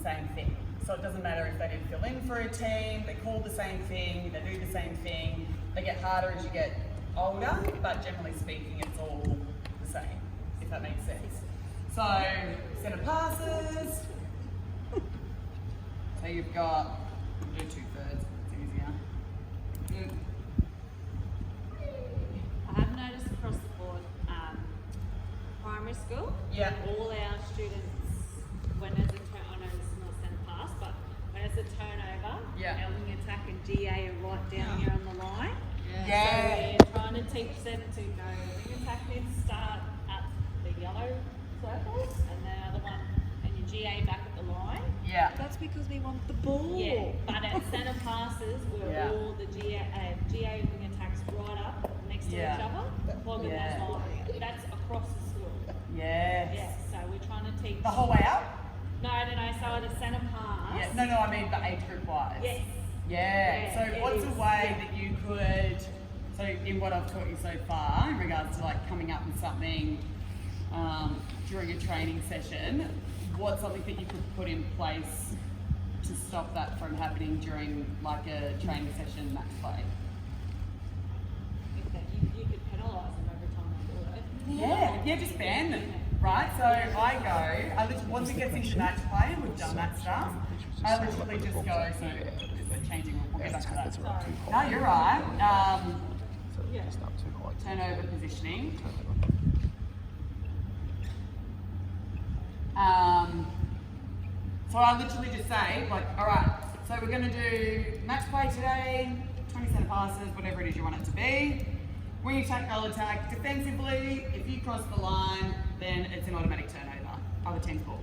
same thing. So it doesn't matter if they did fill in for a team, they call the same thing, they do the same thing. They get harder as you get older, but generally speaking, it's all the same, if that makes sense. So, centre passes. So you've got, do 2/3, it's easier. I have noticed across the board, primary school, all our students, when there's a I know this is not centre pass, but when there's a turnover, our wing attack and GA are right down here on the line. So we're trying to teach them to go, wing attack needs to start at the yellow circles, and the other one, and your GA back at the line. That's because we want the ball. But at centre passes, we're all the GA and wing attacks right up next to each other, clogging that line. That's across the school. So we're trying to teach. The whole way out? No, so at a centre pass. No, I mean the age group wise. So what's a way that you could, so in what I've taught you so far, in regards to like coming up with something during a training session, what's something that you could put in place to stop that from happening during like a training session match play? You could penalise them every time they do it. Just ban them, right? So I go, once it gets into match play, and we've done that stuff, I literally just go, so it's changing, we'll get back to that. No, you're right. Turnover positioning. So I literally just say, like, all right, so we're going to do match play today, 20 centre passes, whatever it is you want it to be. Wing attack, goal attack, defensively, if you cross the line, then it's an automatic turnover, other team's ball.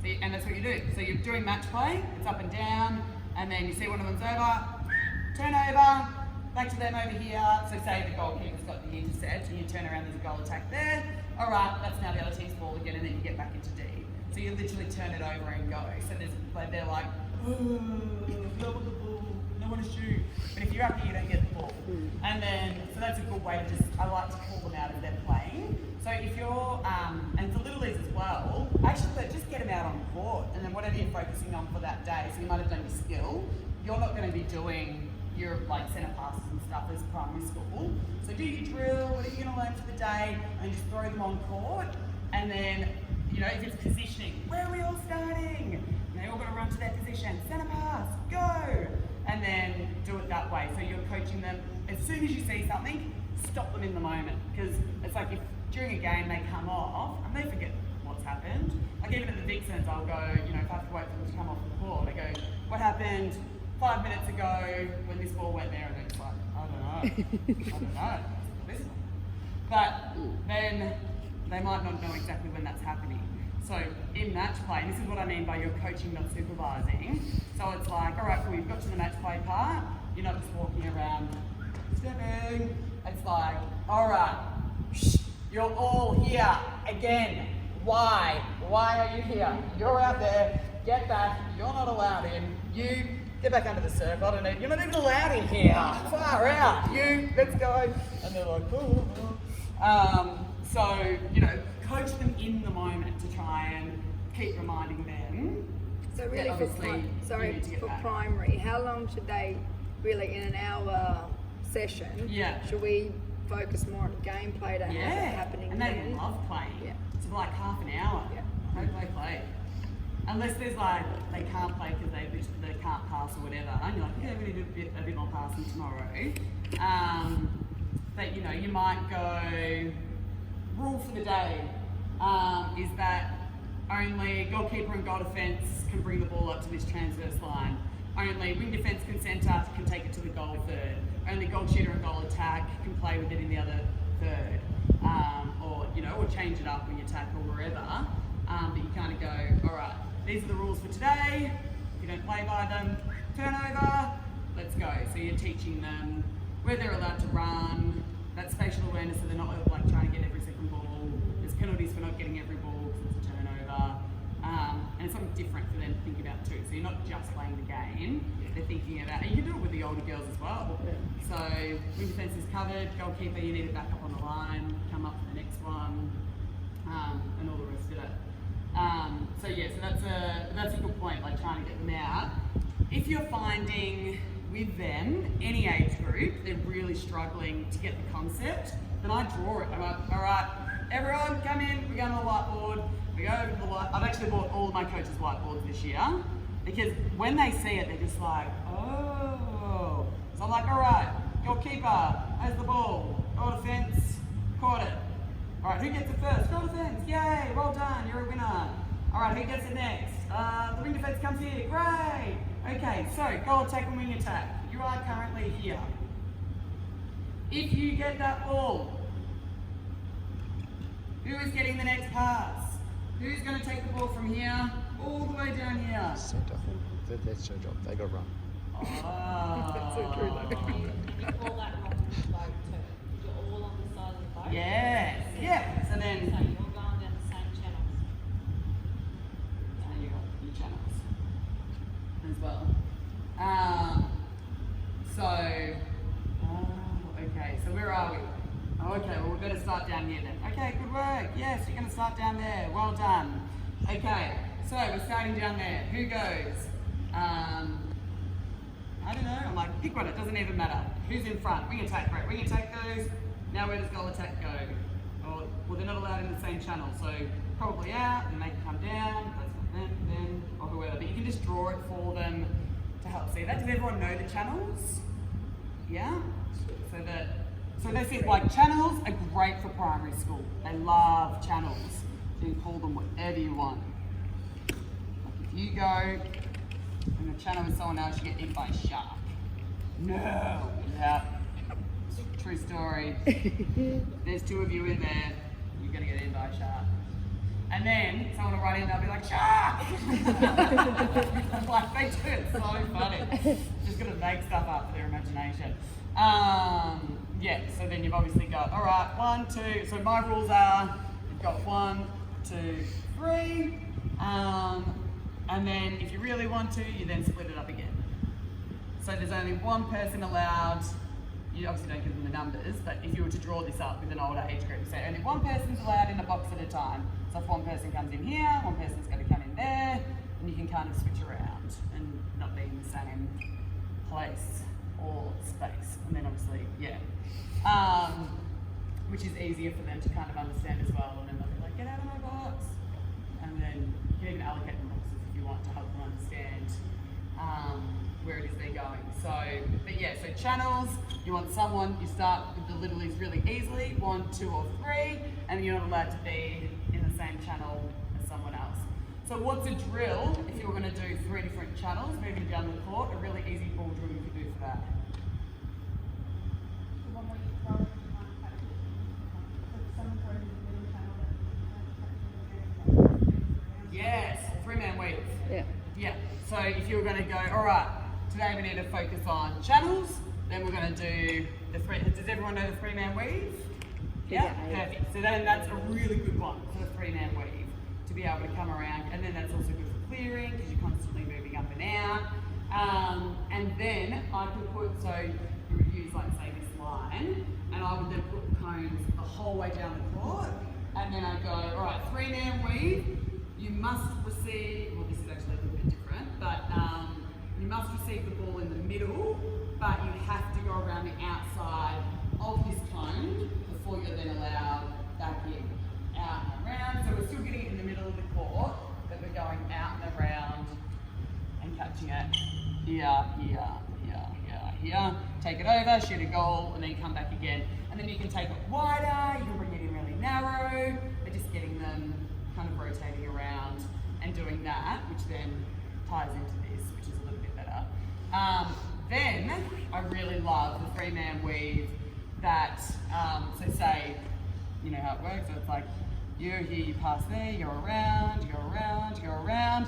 So and that's what you do. So you're doing match play, it's up and down, and then you see one of them's over, turnover, back to them over here. So say the goalkeeper's got the intercept, and you turn around, there's a goal attack there. All right, that's now the other team's ball again, and then you get back into D. So you literally turn it over and go. So they're like, oh, no one the ball, no one to shoot. But if you're up here, you don't get the ball. And then, so that's a good way to I like to pull them out of their playing. So if you're, and for Little Leagues as well, actually just get them out on the court, and then whatever you're focusing on for that day, so you might have done your skill, you're not going to be doing your like centre passes and stuff as primary school. So do your drill, what are you going to learn for the day, and just throw them on court, and then, you know, if it's positioning, where are we all starting? They all got to run to their position, centre pass, go! And then do it that way. So you're coaching them, as soon as you see something, stop them in the moment. Because it's like if during a game they come off, and they forget what's happened. Like even at the Vixens, I'll go, you know, if I have to wait for them to come off the court, I go, what happened 5 minutes ago when this ball went there? And they're just like, I don't know. But then they might not know exactly when that's happening. So in match play, and this is what I mean by you're coaching, not supervising. So it's like, all right, cool, you've got to the match play part. You're not just walking around, stepping. It's like, all right, you're all here again. Why? Why are you here? You're out there. Get back. You're not allowed in. You get back under the circle. I don't know. You're not even allowed in here. Far out. You, let's go. And they're like, oh. So, you know, coach them in the moment to try and keep reminding them. So really for primary, how long should they really, in an hour session, should we focus more on gameplay to have it happening and then? they love playing. So like half an hour, play. Unless there's like, they can't play because they can't pass or whatever, and you're like, yeah, we're going to do a bit more passing tomorrow. But you know, you might go, rule for the day is that only goalkeeper and goal defence can bring the ball up to this transverse line. Only wing defence can centre, can take it to the goal third. Only goal shooter and goal attack can play with it in the other third. Or, you know, or change it up when you tackle wherever. But you kind of go, all right, these are the rules for today. If you don't play by them, turnover, let's go. So you're teaching them where they're allowed to run, that spatial awareness, so they're not like trying to get every second ball. There's penalties for not getting every ball because it's a turnover. And it's something different for them to think about too. So you're not just playing the game, they're thinking about, and you can do it with the older girls as well. So wing defence is covered, goalkeeper, you need it back up on the line, come up for the next one, and all the rest of it. So that's a good point. point, like trying to get them out. If you're finding with them, any age group, they're really struggling to get the concept, then I draw it. I'm like, all right, everyone come in, we're going to the whiteboard. We go over to the whiteboard. I've actually bought all of my coaches' whiteboards this year because when they see it, they're just like, oh. So I'm like, all right, your keeper has the ball, goal defence, caught it. All right, who gets it first? Goal defence, yay, well done, you're a winner. All right, who gets it next? The wing defence comes here, great. Okay, so goal attack and wing attack. You are currently here. If you get that ball, who is getting the next pass? Who's going to take the ball from here all the way down here? Centre. That's their job. They got to run. Oh. That's so true though. You call that rocking the boat too. You're all on the side of the boat. Yes. Yeah. So then. So you're going down the same channels. So you got your channels as well. Okay. So where are we? Oh, okay. Well, we better start down here then. Okay. Good work. Yes, you're going to start down there. Well done. Okay. So we're starting down there. Who goes? I don't know. I'm like, pick one. It doesn't even matter. Who's in front? Wing attack, right? Wing attack goes. Now where does goal attack go? Oh, well, they're not allowed in the same channel, so probably out. Then they can come down. That's then or whoever. But you can just draw it for them to help see that. Does everyone know the channels? Yeah. So that's it. Like channels are great for primary school. They love channels. So you can call them whatever you want. Like if you go. And the channel with someone else, you get eaten by a shark. No. Yeah. True story. There's two of you in there, you're gonna get eaten by a shark. And then someone will run in, they'll be like, shark! Like they do, it's so funny. Just gonna make stuff up for their imagination. Yeah, so then you've obviously got, all right, 1, 2, so my rules are, you've got 1, 2, 3, and then if you really want to, you then split it up again. So there's only one person allowed. You obviously don't give them the numbers, but if you were to draw this up with an older age group, say only one person's allowed in a box at a time. So if one person comes in here, one person's going to come in there, and you can kind of switch around and not be in the same place or space. And then obviously, yeah. Which is easier for them to kind of understand as well. And then they'll be like, get out of my box. And then you can even allocate them boxes if you want to help them understand where it is they're going. So, but yeah, so channels, you want someone, you start with the littlies really easily, 1, 2 or 3, and you're not allowed to be in the same channel as someone else. So what's a drill if you were going to do 3 different channels moving down the court? A really easy ball drill you could do for that. Yes, 3-man weave. Yeah. Yeah. So if you were going to go, all right, today we need to focus on channels, then we're going to do the 3. Does everyone know the 3-man weave? Yeah? Perfect. So then that's a really good one for the 3-man weave to be able to come around, and then that's also good for clearing because you're constantly moving up and out. And then I could put, so you would use like say this line, and I would then put cones the whole way down the court, and then I go, all right, 3-man weave. You must receive, well this is actually a little bit different, but you must receive the ball in the middle, but you have to go around the outside of this cone before you're then allowed back in, out and around. So we're still getting it in the middle of the court, but we're going out and around and catching it here, here, here, here, here. Take it over, shoot a goal, and then come back again. And then you can take it wider, you can bring it in really narrow, but just getting them kind of rotating around and doing that, which then ties into this, which is a little bit better. Then I really love the 3-man weave that, so say, you know how it works, so it's like you're here, you pass there, you go around, you go around, you go around.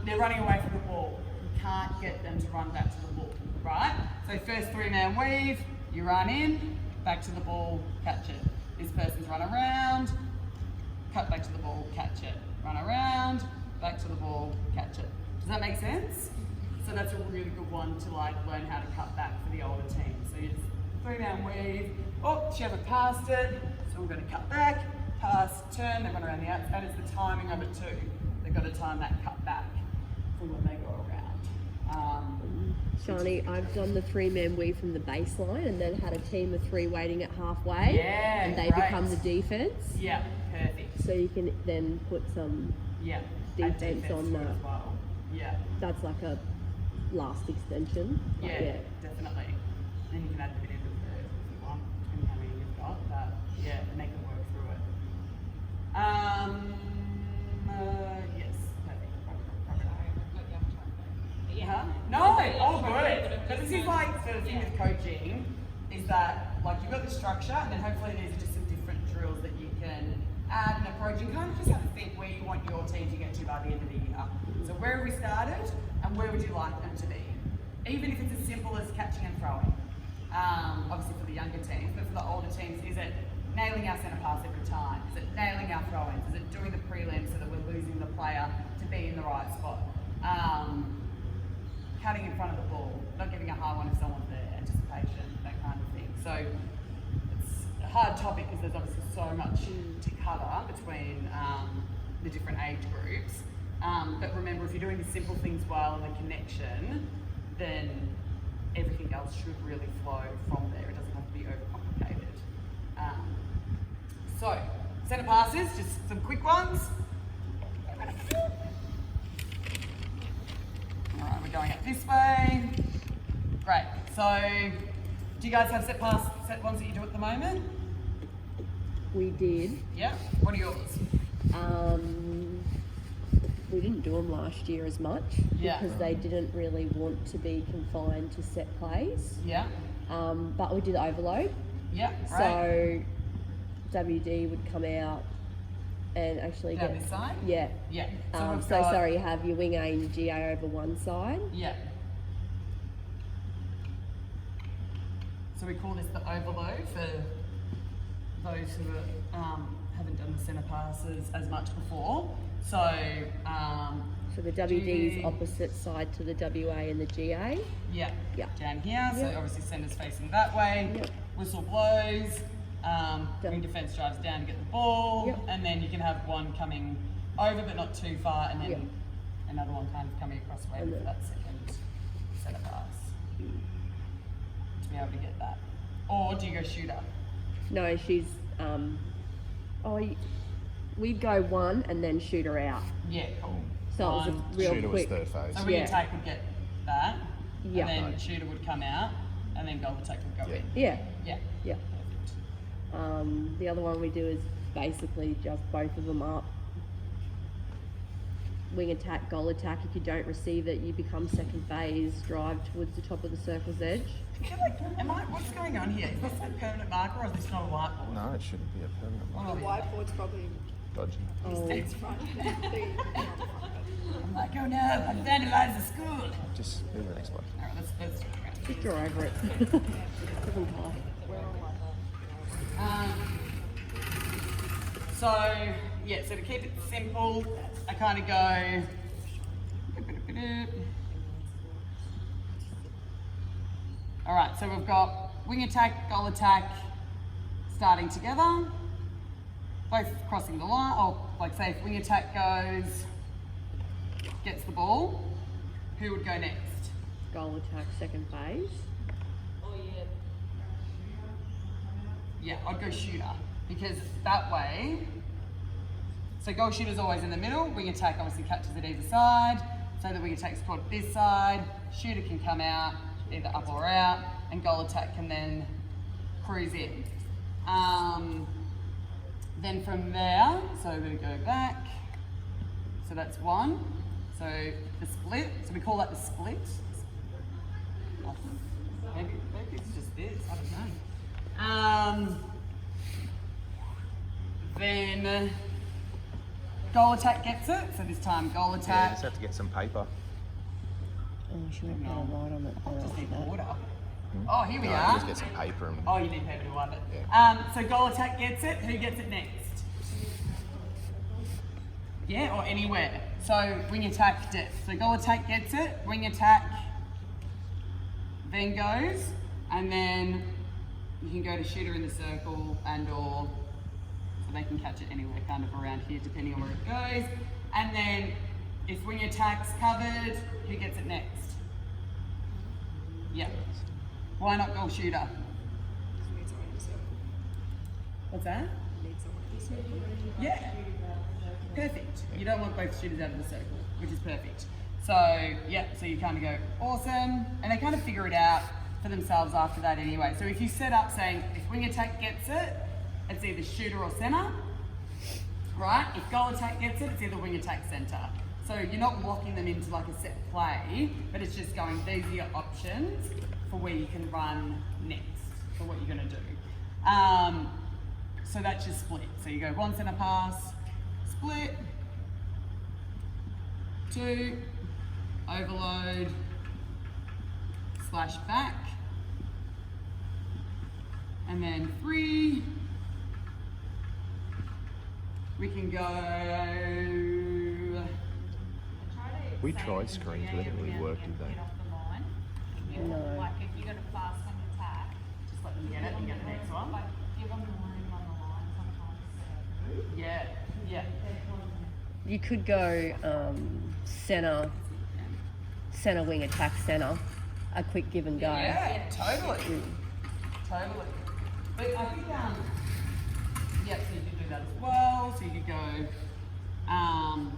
They're running away from the ball. You can't get them to run back to the ball, right? So first 3-man weave, you run in, back to the ball, catch it. This person's run around, cut back to the ball, catch it. Run around, back to the ball, catch it. Does that make sense? So that's a really good one to like learn how to cut back for the older team. So you just 3-man weave. Oh, she hasn't passed it, so we're going to cut back, pass, turn, they run around the outside. It's the timing of it too. They've got to time that cut back. Sharni, I've done the 3-man weave from the baseline and then had a team of 3 waiting at halfway. Yeah, and they become the defense. Yeah, perfect. So you can then put some defense on that. As well. Yeah. That's like a last extension. Yeah, definitely. And you can add a bit of the third if you want, depending how many you've got. But yeah, and they can work through it. Yes, perfect. No, all good. But this is like the thing with coaching is that like you've got the structure and then hopefully these are just some different drills that you can add and approach and kind of just have to think where you want your team to get to by the end of the year. So where have we started and where would you like them to be? Even if it's as simple as catching and throwing. Obviously for the younger teams, but for the older teams, is it nailing our centre pass every time? Is it nailing our throw-ins? Is it doing the prelim so that we're losing the player to be in the right spot? Cutting in front of the ball, not giving a high one if someone's there, anticipation, that kind of thing. So it's a hard topic because there's obviously so much to cover between the different age groups. But remember, if you're doing the simple things well and the connection, then everything else should really flow from there. It doesn't have to be overcomplicated. So, centre passes, just some quick ones. Alright, we're going up this way. Great. So, do you guys have set ones that you do at the moment? We did. Yeah. What are yours? We didn't do them last year as much because they didn't really want to be confined to set plays. Yeah. But we did overload. Yeah. Right. So WD would come out and actually down this side? Yeah. Yeah. So you have your wing A and your GA over one side. Yeah. So we call this the overload for those who haven't done the centre passes as much before. So the WD is opposite side to the WA and the GA. Yeah. Yeah. Down here. So obviously centre's facing that way. Yep. Whistle blows. Wing defence drives down to get the ball, and then you can have one coming over but not too far, and then another one kind of coming across the way for that second centre pass to be able to get that. Or do you go shooter? No, she's we'd go one and then shoot her out. Yeah, cool. So it was a real shooter quick. was third phase. So wing attack would get that, Yeah. and then shooter would come out, and then goal attack would go in. Yeah. Yeah. Yeah. The other one we do is basically just both of them up. Wing attack, goal attack. If you don't receive it, you become second phase, drive towards the top of the circle's edge. What's going on here? Is this a permanent marker or is this not a whiteboard? No, it shouldn't be a permanent one. The whiteboard's probably Dodgy. it's front. I'm like, oh no, I vandalised the school. Just move to the next one. Alright, let's Just draw over it. Doesn't matter. So to keep it simple, I kind of go. All right, so we've got wing attack, goal attack, starting together, both crossing the line. Or like say if wing attack goes, gets the ball, who would go next? Goal attack, second phase. Yeah, I'd go shooter because that way. So goal shooter's always in the middle. Wing attack obviously catches it either side. So the wing attack's caught at this side. Shooter can come out either up or out, and goal attack can then cruise in. Then from there, so we're going to go back. So that's one. So the split. So we call that the split. Maybe it's just this. I don't know. Then goal attack gets it. So this time goal Yeah, attack. just have to get some paper. Oh, she won't put a light on it. Just need water. Oh, here we No, are. just get some paper and Oh, you need paper to wipe it. Yeah. So goal attack gets it. Who gets it next? Yeah, or anywhere. So wing attack depth. So goal attack gets it. Wing attack then goes, and then you can go to shooter in the circle and/or so they can catch it anywhere, kind of around here, depending on where it goes. And then if wing attack's covered, who gets it next? Yeah. Why not goal shooter? What's that? Yeah. Perfect. You don't want both shooters out of the circle, which is perfect. So, yeah, so you kind of go, awesome. And they kind of figure it out for themselves after that anyway. So if you set up saying, if wing attack gets it, it's either shooter or centre, right? If goal attack gets it, it's either wing attack centre. So you're not locking them into like a set play, but it's just going, these are your options for where you can run next, for what you're going to do. So that's your split. So you go 1 centre pass, split, 2, overload, slash back, and then 3, we can go. We tried screens, but they didn't really work, did they? No. Like if you're going to fast on the attack, Just let them get it and get the next one. like give them room on the line sometimes. Yeah, yeah. You could go centre wing attack centre, a quick give and go. Yeah, totally. Totally. But I think, yeah, so you could do that as well. So you could go, oh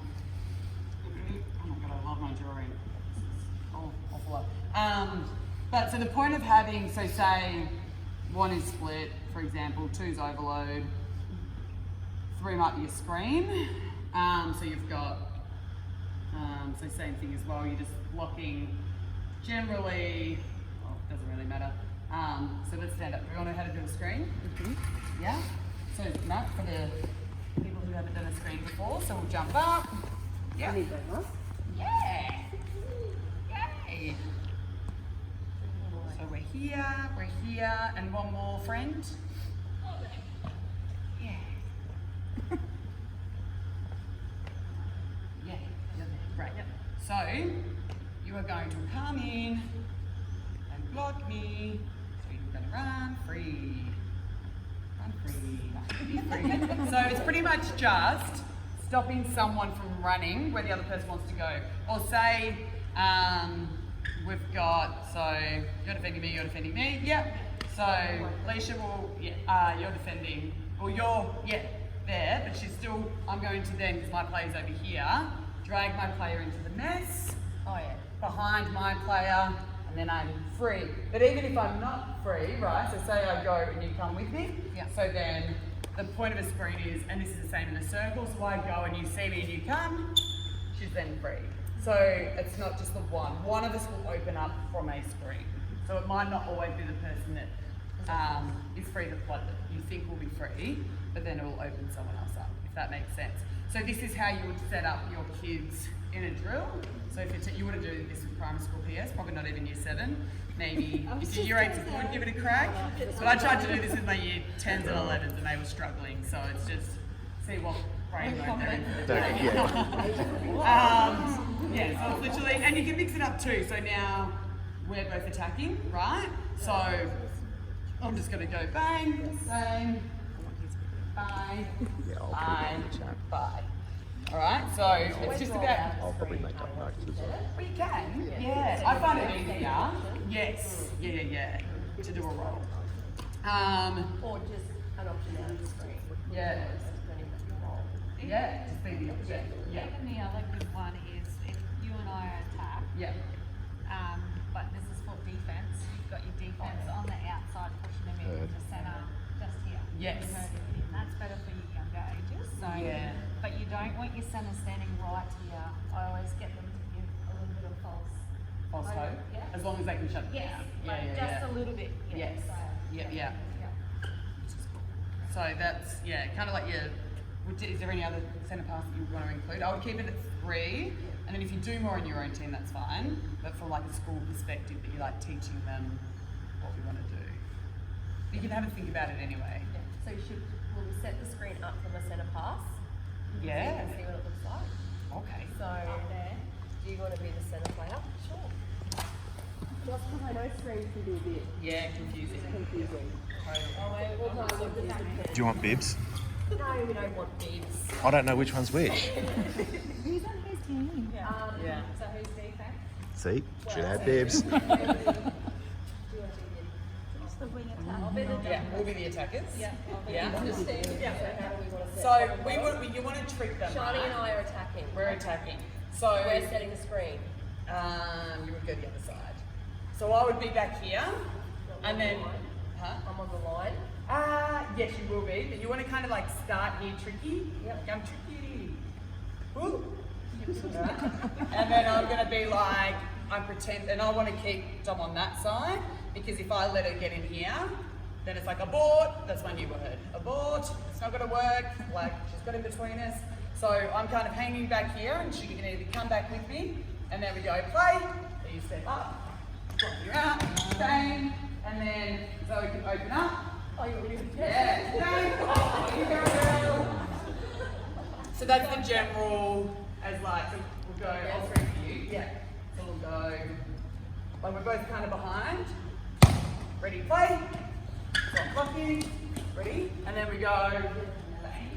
my god, I love my drawing. This is awful lot. But so the point of having, so say 1 is split, for example, 2 is overload, 3 might be a screen. So you've got, so same thing as well, you're just blocking generally, well, it doesn't really matter. So let's stand up. Do we all know how to do a screen? Mm-hmm. Yeah? So Matt, for the people who haven't done a screen before, so we'll jump up. Yeah. Yeah. Yay. So we're here, and one more friend. Yeah. Yeah, great. So, you are going to come in and block me. So you're going to run free. Run free. So it's pretty much just stopping someone from running where the other person wants to go. Or say, we've got, so you're defending me, yep. So Leisha will, you're defending, well you're, there, but she's still, I'm going to then, because my player's over here, drag my player into the mess, behind my player, and then I'm free. But even if I'm not free, right, so say I go and you come with me, so then the point of a screen is, and this is the same in a circle, so I go and you see me and you come, she's then free. So it's not just the one of us will open up from a screen. So it might not always be the person that is free that you think will be free, but then it will open someone else up, if that makes sense. So this is how you would set up your kids in a drill. So if you want to do this with primary school PS, probably not even year 7, maybe if your year 8s would give it a crack. But I tried to do this with my year 10s and 11s and they were struggling. So it's just see what brain work they're into. So it's literally, and you can mix it up too. So now we're both attacking, right? So I'm just going to go bang, bang, bang, bang, bang. All right, so it's just about. I'll probably make up notes as well. We can, yeah. I find it easier. Yes, yeah. To do a roll. Or just an option out of the screen. Yeah. Yeah, just be the option. Yeah. Even the other good one is if you and I attack, but this is for defense, you've got your defense on the outside pushing them into the centre just here. Yes. And that's better for your younger ages. So, but you don't want your centre standing right here. I always get them to give a little bit of false hope. Yeah. As long as they can shut it down. Just a little bit. Yes. Yeah. So that's kind of like your. Is there any other centre pass that you want to include? I would keep it at 3, and then if you do more in your own team, that's fine. But from like a school perspective, that you're like teaching them what we want to do. You can have a think about it anyway. Yeah. So will we set the screen up from a centre pass? Yeah. So you can see what it looks like. Okay. So do you want to be the centre player? Sure. Just because I know screens can be a bit confusing. Do you want bibs? No, we don't want bibs. I don't know which one's which. Who's on his team? So who's defense? See? Should have bibs. the wing attack? Yeah, we'll be the attackers. Yeah. Yeah. Understand. Yeah. So how do we want to set So you want to trick them. Sharni right? and I are attacking. We're attacking. So We're setting the screen. you would go the other side. So I would be back here, and then, huh? I'm on the line. Yes, you will be. But you want to kind of like start here tricky. Yep. Like I'm tricky. Woo. And then I'm gonna be like, and I want to keep Dom on that side because if I let her get in here, then it's like abort. That's my new word. Abort. It's not gonna work. Like she's got in between us. So I'm kind of hanging back here, and she can either come back with me, and then we go play. So you step up, drop you out, bang, and then Zoe can open up. Oh, you're really good. Yeah, bang. Oh, you go, girl. So that's the general. As like, so we'll go all three for you. Yeah. So we'll go. Like we're both kind of behind. Ready, play. Stop blocking. Ready, and then we go. Bang.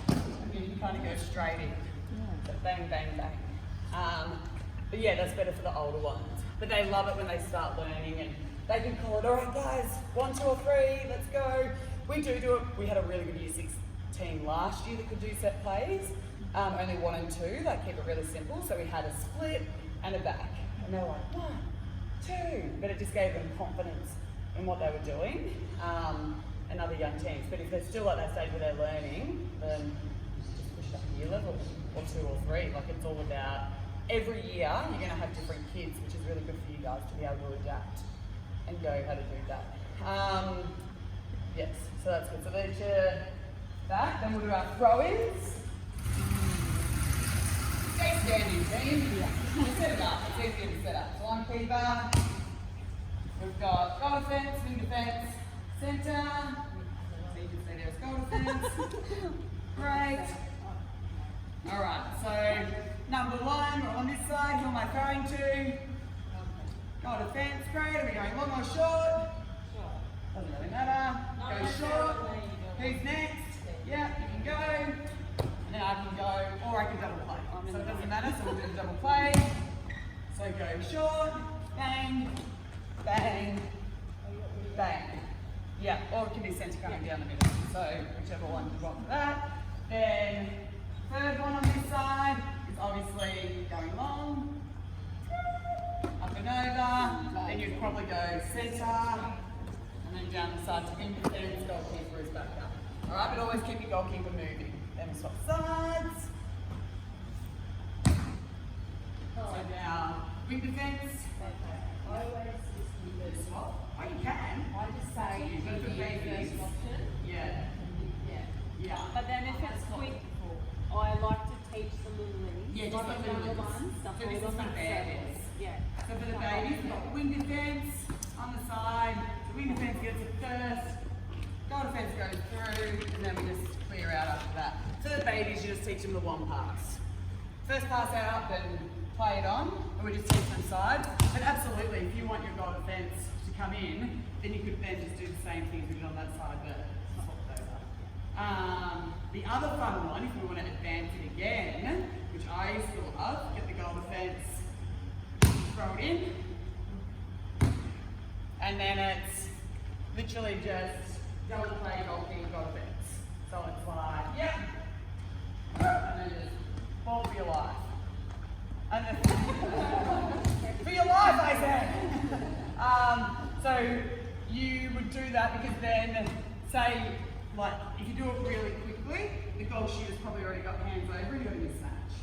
And then you kind of go straight in. So bang, bang, bang. But yeah, that's better for the older ones. But they love it when they start learning and they can call it, all right guys, 1, 2 or 3, let's go. We do it. We had a really good year 6 team last year that could do set plays. Only 1 and 2, like keep it really simple. So we had a split and a back. And they were like, 1, 2. But it just gave them confidence in what they were doing. And other young teams. But if they're still at that stage where they're learning, then just push it up to year level or 2 or 3. Like it's all about every year you're going to have different kids, which is really good for you guys to be able to adapt and go how to do that. Yes, so that's good. So there's your back. Then we'll do our throw-ins. Stay standing, team. Yeah. Set it up. It's easier to set up. So on keeper, we've got goal defence, wing defence, centre. So you can see there's goal defence. Great. Alright, so number 1, we're on this side. Who am I throwing to? Goal defence, great. Are we going long or short? Doesn't really matter. Go short. Who's next? Yeah, you can go. And then I can go, or I can double play. So it doesn't matter, so we'll do the double play. So go short, bang, bang, bang. Yeah, or it can be centre coming down the middle. So whichever one you want for that. Then third one on this side is obviously going long, up and over. Then you'd probably go centre, and then down the side to wing defence, goalkeeper is back up. Alright, but always keep your goalkeeper moving. Then we swap sides. So now, wing defence. I always just Swap. Oh, you can. I just say you Go for do the babies. first option. Yeah. Yeah. But then if it's quick, I like to teach the little leagues. Yeah, just like the the younger little ones. leagues. The So this is hold on for that babies. surface. Yeah. So for the babies, we've got wing defence on the side. The wing defence gets it first. Goal defence goes through, and then we just clear out after that. For the babies, you just teach them the one pass. First pass out, then play it on, and we just teach them sides. But absolutely, if you want your goal defence to come in, then you could then just do the same thing we did on that side, but swap those up. The other fun one, if we want to advance it again, which I used to love, get the goal defence, throw it in, and then it's literally just double play, goalkeeper, goal defence. So it's like, yep, and then just ball for your life. And then, for your life, I said. So you would do that because then, say, like, if you do it really quickly, the goal shooter's probably already got hands over, you're going to mismatch.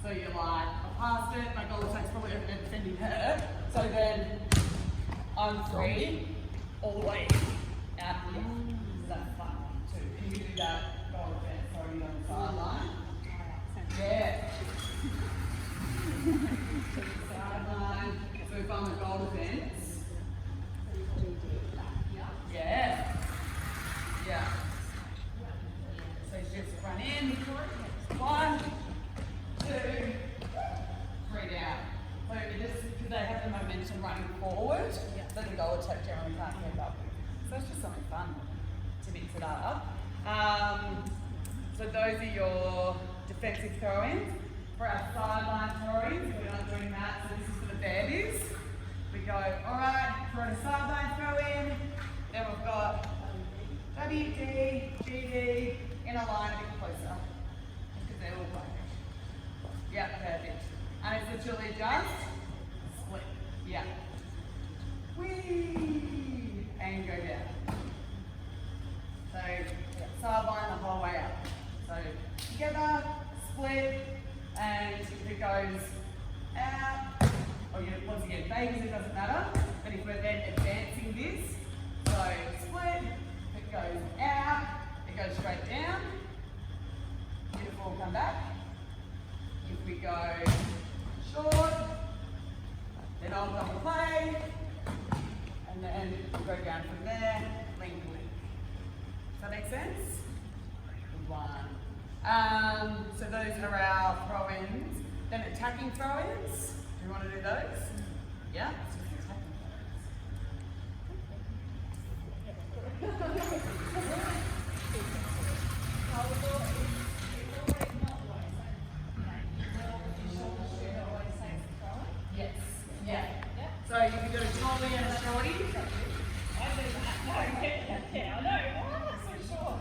So you're like, I passed it, my goal attack's probably defending her. So then I'm free all the way out here. So that's fun too. And you can do that goal defense already on the sideline. Yeah. Sideline. So if I'm a goal defense. Yeah. Yeah. So just run in. 1, 2, 3 down. So it just because they have the momentum running forward, that the goal attack generally can't keep up with. So it's just something fun to mix it up. So those are your defensive throw-ins. For our sideline throw-ins, we're not doing that, so this is for the baddies. We go, alright, we're on a sideline throw-in, then literally just split. Yeah. Whee! And go down. So sideline the whole way up. So together, split, and if it goes out, or once again, Vegas, it doesn't matter, but if we're then advancing this, so split, if it goes out, it goes straight down, beautiful, come back. If we go short, then I'll double play, and then we'll go down from there, link, link. Does that make sense? One. So those are our throw-ins. Then attacking throw-ins. Do you want to do those? Yeah? Yes. Yeah. So you can do a trolley and a shorty. I do that. No, yeah, I know. Oh, that's so short.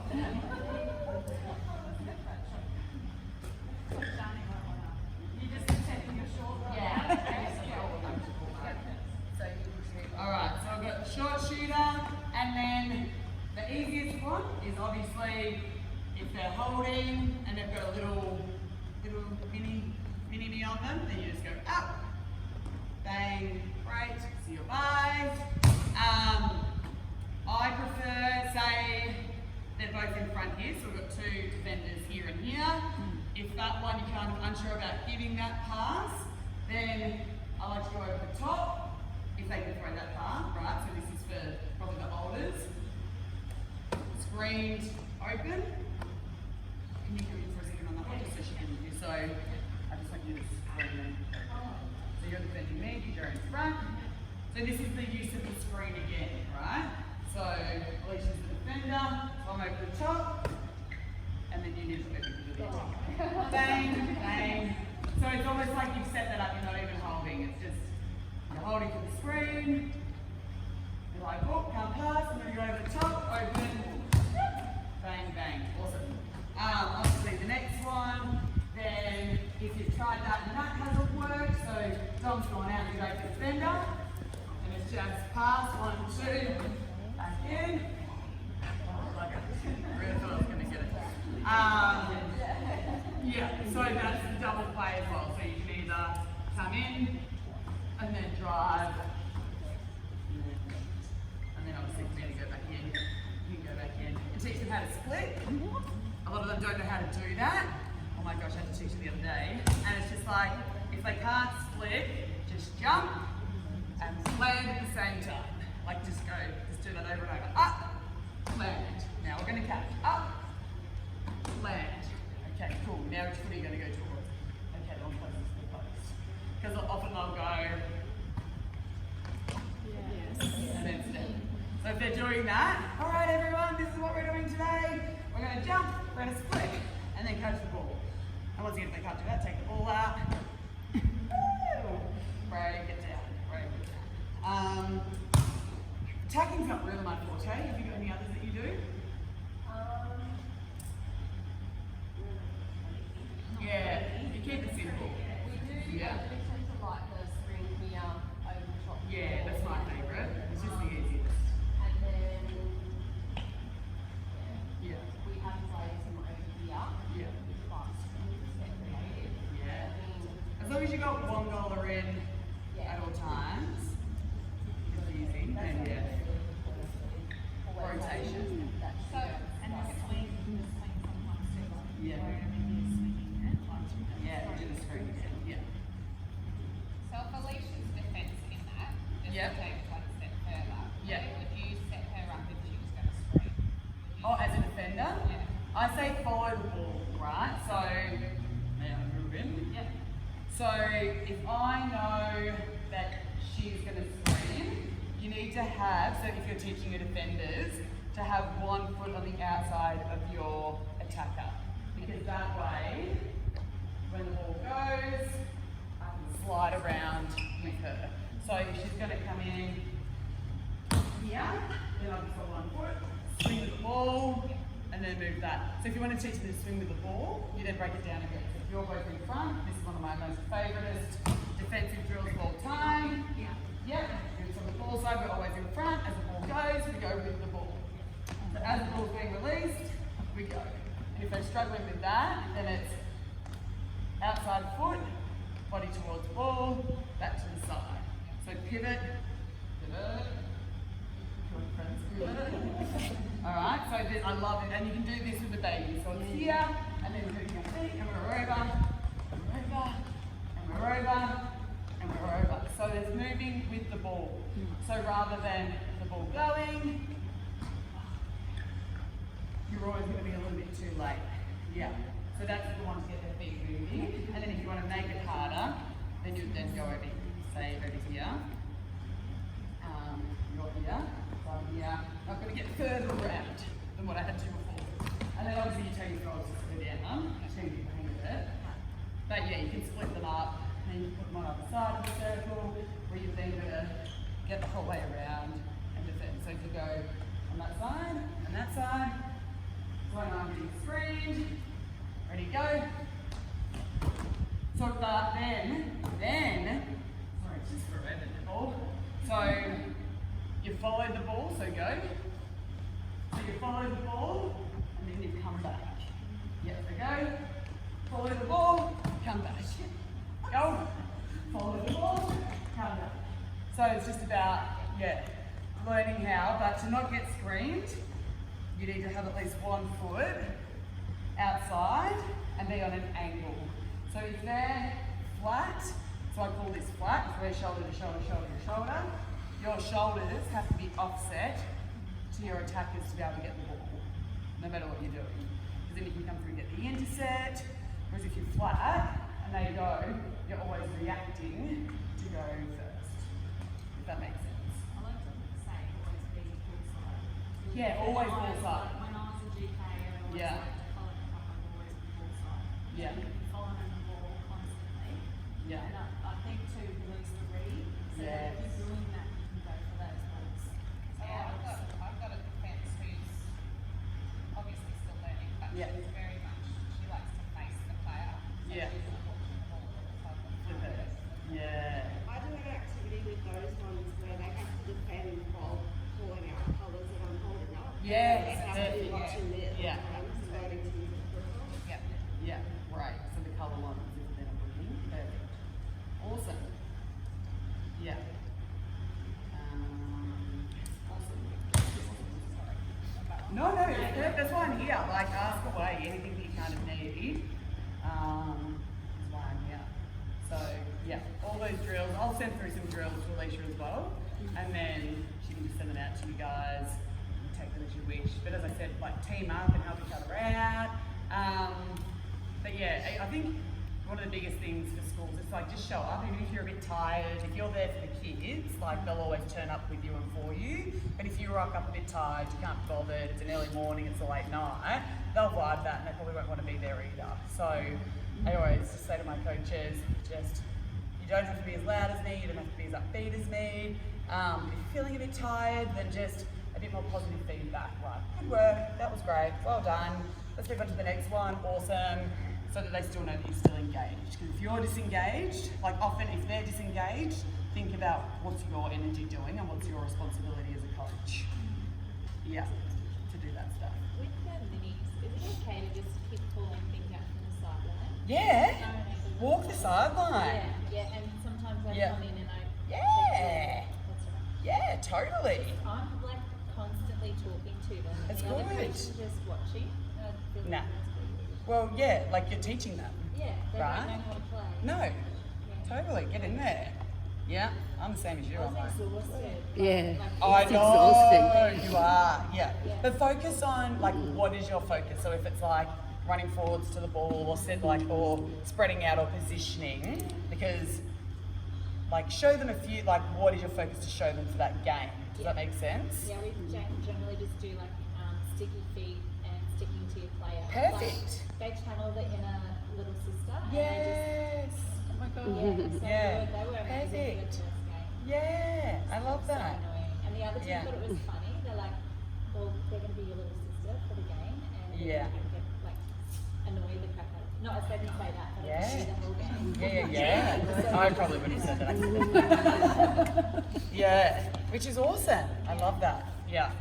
You just taking your short run. Yeah. Alright, so I've got the short shooter, and then the easiest one is obviously if they're holding and they've got a little mini on them, then you just go up, bang, great, see your bye. I prefer, say, they're both in front here, so we've got two defenders here and here. If that one you're kind of unsure about giving that pass, then I like to go over the top, if they can throw that far, right? So this is for probably the olders. Screened open. Can you come in for a second on that one, just so she can do so? I just want you to screen them. So you're defending me, you're in front. So this is the use of the screen again, right? So Alicia's the defender, so I'm over the top, and then you need to open to the attack. Bang, bang. So it's almost like you've set that up, you're not even holding, it's just you're holding to the screen. You're like, oh, can't pass, and then you go over the top, open, bang, bang. Awesome. Obviously the next one, then if you've tried that and that hasn't worked, so Dom's gone out and you go to the defender, and it's just pass, 1, 2, back in. I really thought I was going to get it. Yeah, so that's the double play as well. So you can either come in and then drive, and then obviously for me to go back in, you can go back in and teach them how to split. A lot of them don't know how to do that. Oh my gosh, I had to teach them the other day. And it's just like, if they can't split, just jump and land at the same time. Like just do that over and over. Up, land. Now we're going to catch. Up, land. Okay, cool. Now which foot are you going to go towards? Okay, the one closest to the post. Because often they'll go, and then step. So if they're doing that, all right everyone, this is what we're doing today. We're going to jump, we're going to split, and then catch the ball. And once again, if they can't do that, take the ball out. Break it down, break it down. Attacking's not really my forte. Have you got any others that you do? Yeah, you keep it simple. We tend to like the screen here over the top. Yeah, that's my favourite. It's just the easiest. And then Yeah. we have players over here. Yeah. But get creative. Yeah. As long as you got one goaler in at all times, it's easy. And yeah. Rotation. So, and the swing sometimes too, like, Yeah. wherever you're swinging it, like, Yeah, do the screen again. Yeah. So if Alicia's defence in that, just Yep. to take one step further, Yep. would you set her up if she was going to screen? Oh, as a defender? Yeah. I say follow the ball, right? So, may I move in? Yep. So, if I know that she's going to screen, you need to have, so if you're teaching your defenders, to have one foot on the outside of your attacker. Because that way, when the ball goes, I can slide around with her. So if she's going to come in here, then I'll just put one foot, swing with the ball, and then move that. So if you want to teach them to swing with the ball, you then break it down again. So if you're both in front, this is one of my most favouriteest then it's outside foot, body towards ball, back to the side. So pivot, pivot. Alright, so this, I love it, and you can do this with the baby. So it's here, and then moving your feet, and we're over, and we're over, and we're over, and we're over. So there's moving with the ball. So rather than the ball going, you're always going to be a little bit too late. Yeah. So that's the one to get their feet moving. And then if you want to make it harder, then you then go over, say over here. You're here. So here. I'm going to get further around than what I had to before. And then obviously you take your throws to go down. I show you the hang of it. But yeah, you can split them up and you can put them on either side of the circle where you're then going to get the whole way around and defend. So if you go on that side and that side, one arm being screened, ready, go. So then, sorry, just for a moment, the ball. So you follow the ball, so go. So you follow the ball, and then you come back. Yeah, so go. Follow the ball, come back. Go. Follow the ball, come back. So it's just about, yeah, learning how, but to not get screened, you need to have at least one foot outside and be on an angle. So if they're flat, so I call this flat, if we're shoulder to shoulder, shoulder to shoulder, your shoulders have to be offset to your attackers to be able to get the ball, no matter what you're doing. Because then you can come through and get the intercept, whereas if you're flat and they go, you're always reacting to go first, if that makes sense. I like to say always be full side. Yeah, always full side. When I was in GK, I always Yeah. liked to follow the cup, I'm always full side. Yeah. So you're following the ball constantly. Yeah. And I think to release the read, so Yes. if you're doing that, you can go for those ones. So I've got a defence who's obviously still learning, but Yeah. she's very much, she likes to face the player. So Yeah. she's not watching the ball all the time. Yeah. I do an activity with those ones where they have to defend while calling out colours that I'm holding up. Yes, They have to perfect. be watching the Yeah. times and voting to use it for Yeah. Yeah, right. So the colour ones is then a booking. Perfect. Awesome. Yeah. Awesome. No, that's why I'm here. Like, ask away anything that you kind of need. Is why I'm here. So, yeah, all those drills. I'll send through some drills to Alicia as well. And then she can just send them out to you guys. Take them as you wish. But as I said, like, team up and help each other out. But yeah, I think one of the biggest things for schools is like just show up. Even if you're a bit tired, if you're there for the kids, like they'll always turn up with you and for you. But if you rock up a bit tired, you can't be bothered, it's an early morning, it's a late night, they'll vibe that and they probably won't want to be there either. So I always just say to my coaches, you don't have to be as loud as me, you don't have to be as upbeat as me. If you're feeling a bit tired, then just a bit more positive feedback. Like, good work, that was great, well done. Let's move on to the next one, awesome. So that they still know that you're still engaged. Because if you're disengaged, like often if they're disengaged, think about what's your energy doing and what's your responsibility as a coach. Yeah, to do that stuff. With the minis, is it okay to just keep pulling things out from the sideline? Yeah, walk the sideline. Yeah, and sometimes I Yeah. come in and I Yeah. That's right. Yeah, totally. I'm like constantly talking to them. That's the other good. coach is just watching. I feel like Nah. that's pretty good. Well, yeah, like you're teaching them. Yeah, they Right. don't know how to play. No, Yeah. totally, get in there. Yeah, I'm the same as you, I I'm like. was exhausted. Yeah. I It's know exhausting. you are, yeah. Yeah. But focus on like what is your focus. So if it's like running forwards to the ball, or said like, or spreading out or positioning, because like show them a few like what is your focus to show them for that game. Does that make sense? Yeah, we generally just do like sticky feet and sticking to your player. Perfect. Like, they channel the inner little sister. Yes. Oh my god. And so Yeah. they were amazing for the Perfect. first game. Yeah, I love So that. annoying. And the other team Yeah. thought it was funny. They're like, well, they're going to be your little sister for the game. And Yeah. you can like annoy the crap out of them. Not as they didn't say that, but Yeah. yeah. The whole game. Yeah. I probably would have said that. Yeah, which is awesome. I love that. Yeah.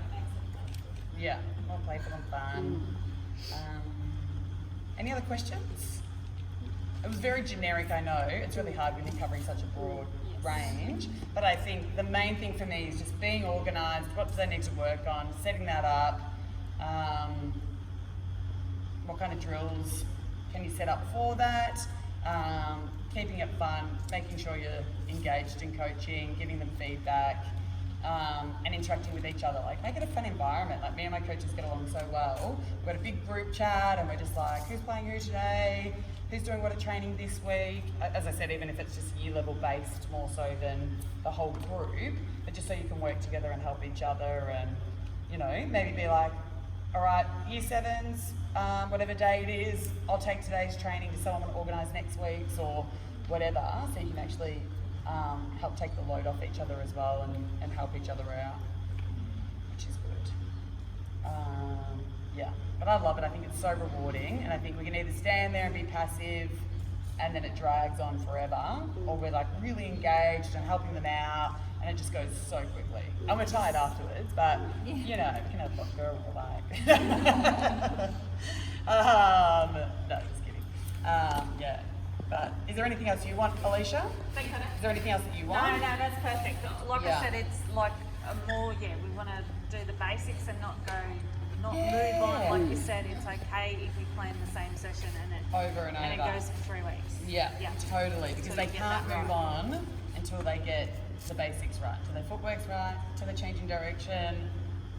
Yeah, more playful and fun. Any other questions? It was very generic, I know. It's really hard when you're covering such a broad range. But I think the main thing for me is just being organised. What do they need to work on? Setting that up. What kind of drills can you set up for that? Keeping it fun, making sure you're engaged in coaching, giving them feedback, and interacting with each other. Like, make it a fun environment. Like, me and my coaches get along so well. We've got a big group chat and we're just like, who's playing who today? Who's doing what at training this week? As I said, even if it's just year level based more so than the whole group, but just so you can work together and help each other and, you know, maybe be like, all right, year sevens, whatever day it is, I'll take today's training to someone to organise next week's or whatever, so you can actually help take the load off each other as well and help each other out, which is good. Yeah, but I love it. I think it's so rewarding, and I think we can either stand there and be passive and then it drags on forever, or we're like really engaged and helping them out, and it just goes so quickly. And we're tired afterwards, but you know, we can have vodka or like. No, just kidding. Yeah. But is there anything else you want, Alicia? Thank you. Is there anything else that you want? No, that's perfect. Like I said, it's like a more, we want to do the basics and not move on. Like you said, it's okay if we plan the same session and it over and it goes for 3 weeks. Yeah, totally. Because they can't move on until they get the basics right, till their footwork's right, till they're changing direction,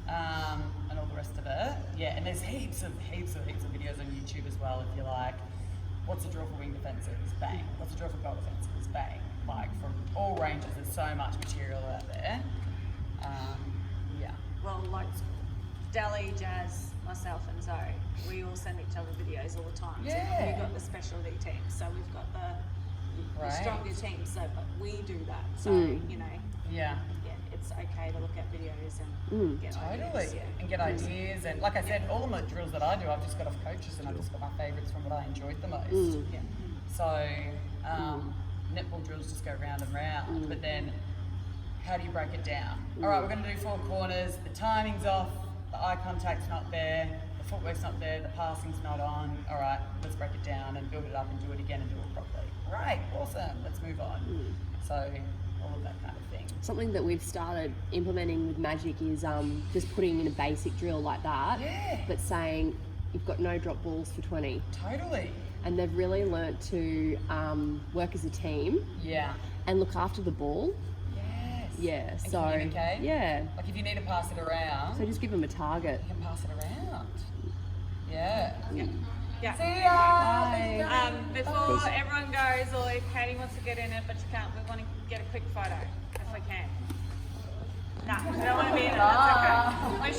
and all the rest of it. Yeah, and there's heaps of videos on YouTube as well. If you're like, what's a drill for wing defences? Bang. What's a drill for goal defences? Bang. Like, from all ranges, there's so much material out there. Yeah. Well, like Dally, Jazz, myself and Zoe, we all send each other videos all the time. Yeah. So we've got the specialty teams, so we've got the stronger teams, so but we do that. So, you know, yeah, it's okay to look at videos and get ideas. And get ideas. And like I said, all of the drills that I do, I've just got off coaches and I've just got my favourites from what I enjoyed the most. Yeah. So netball drills just go round and round, but then how do you break it down? All right, we're going to do 4 corners, the timing's off, the eye contact's not there, the footwork's not there, the passing's not on. All right, let's break it down and build it up and do it again and do it properly. Right, awesome, let's move on. So all of that kind of thing. Something that we've started implementing with Magic is just putting in a basic drill like that, but saying you've got no drop balls for 20. Totally. And they've really learnt to work as a team. Yeah. And look after the ball. Yes. Yeah. And So communicate. yeah. Like if you need to pass it around, So just give them a target. you can pass it around. Yeah. Yeah. See ya. Before everyone goes, or if Katie wants to get in it, but you can't, we want to get a quick photo if we can. No, we don't want to be in it. That's okay.